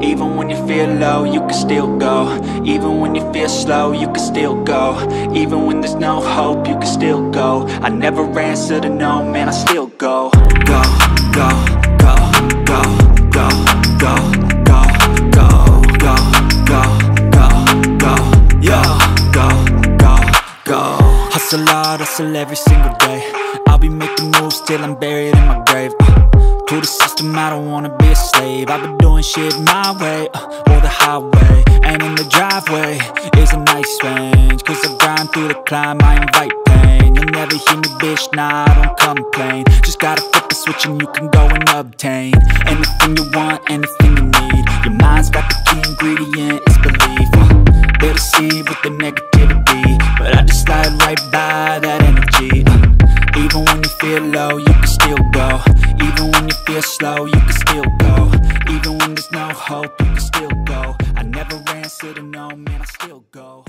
Even when you feel low, you can still go. Even when you feel slow, you can still go. Even when there's no hope, you can still go. I never answer to no, man, I still go. Go, go, go, go, go, go, go, go, go, go, go, go, yo, go, go, go. Hustle hard, hustle every single day. I'll be making moves till I'm buried in my grave. To the system, I don't wanna be a slave. I've been doing shit my way, or the highway. And in the driveway is a nice range, cause I grind through the climb, I invite pain. You'll never hear me, bitch, nah, I don't complain. Just gotta flip the switch and you can go and obtain anything you want, anything you need. Your mind's got the key ingredient, it's belief. They'll deceive with the negativity, but I just slide right by that energy. Even when you feel low, you can still go. Even when you feel slow, you can still go. Even when there's no hope, you can still go. I never answer to no, man, I still go.